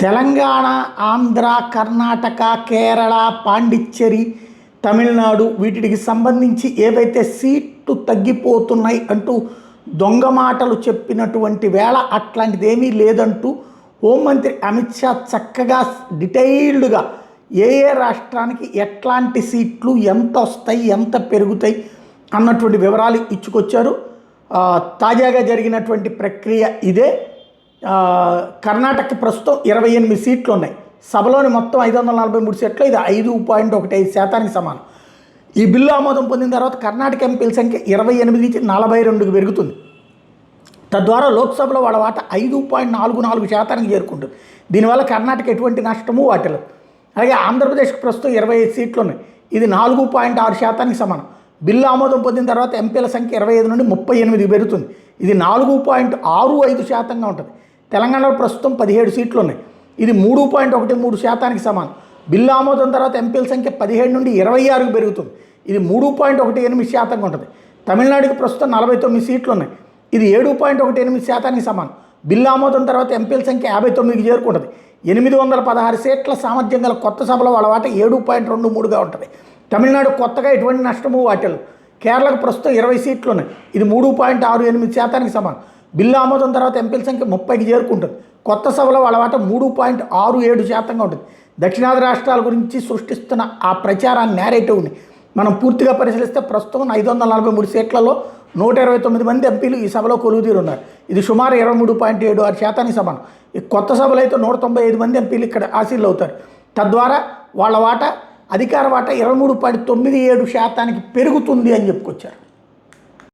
తెలంగాణ, ఆంధ్ర, కర్ణాటక, కేరళ, పాండిచ్చేరి, తమిళనాడు వీటికి సంబంధించి ఏవైతే సీట్లు తగ్గిపోతున్నాయి అంటూ దొంగ మాటలు చెప్పినటువంటి వేళ అట్లాంటిది ఏమీ లేదంటూ హోంమంత్రి అమిత్ షా చక్కగా డీటెయిల్డ్గా ఏ రాష్ట్రానికి ఎట్లాంటి సీట్లు ఎంత వస్తాయి, ఎంత పెరుగుతాయి అన్నటువంటి వివరాలు ఇచ్చుకొచ్చారు. తాజాగా జరిగినటువంటి ప్రక్రియ ఇదే. కర్ణాటక ప్రస్తుతం 28 సీట్లు ఉన్నాయి. సభలోని మొత్తం 543 సీట్లు, ఇది 5.15% సమానం. ఈ బిల్లు ఆమోదం పొందిన తర్వాత కర్ణాటక ఎంపీల సంఖ్య 28 నుంచి 42కి పెరుగుతుంది. తద్వారా లోక్సభలో వాళ్ళ వాటా 5.44% చేరుకుంటుంది. దీనివల్ల కర్ణాటక ఎటువంటి నష్టము వాటిలో. అలాగే ఆంధ్రప్రదేశ్కి ప్రస్తుతం 25 సీట్లు ఉన్నాయి, ఇది 4.6% సమానం. బిల్లు ఆమోదం పొందిన తర్వాత ఎంపీల సంఖ్య 25 నుండి 38కి పెరుగుతుంది, ఇది 4.65%గా ఉంటుంది. తెలంగాణలో ప్రస్తుతం 17 సీట్లు ఉన్నాయి, ఇది 3.13%కి సమానం. బిల్లు ఆమోదం తర్వాత ఎంపీల సంఖ్య 17 నుండి 26కి పెరుగుతుంది, ఇది 3.18%గా ఉంటుంది. తమిళనాడుకి ప్రస్తుతం 49 సీట్లు ఉన్నాయి, ఇది 7.18%కి సమానం. బిల్లు ఆమోదం తర్వాత ఎంపీల సంఖ్య 59కి చేరుకుంటుంది. 816 సీట్ల సామర్థ్యం గల కొత్త సభలో వాళ్ళ వాట 7.23గా ఉంటుంది. తమిళనాడు కొత్తగా ఎటువంటి నష్టము వాటిల్లో. కేరళకు ప్రస్తుతం 20 సీట్లు ఉన్నాయి, ఇది 3.68%కి సమానం. బిల్లు ఆమోదం తర్వాత ఎంపీల సంఖ్య 30కి చేరుకుంటుంది. కొత్త సభలో వాళ్ళ వాట 3.67%గా ఉంటుంది. దక్షిణాది రాష్ట్రాల గురించి సృష్టిస్తున్న ఆ ప్రచారాన్ని, నేరేటివ్ని మనం పూర్తిగా పరిశీలిస్తే ప్రస్తుతం 543 సీట్లలో 129 మంది ఎంపీలు ఈ సభలో కొలువుదీరున్నారు, ఇది సుమారు 23.76%కి సమానం. ఈ కొత్త సభలో అయితే 195 మంది ఎంపీలు ఇక్కడ ఆశీలు అవుతారు. తద్వారా వాళ్ళ వాటా, అధికార వాటా 23.97%కి పెరుగుతుంది అని చెప్పుకొచ్చారు.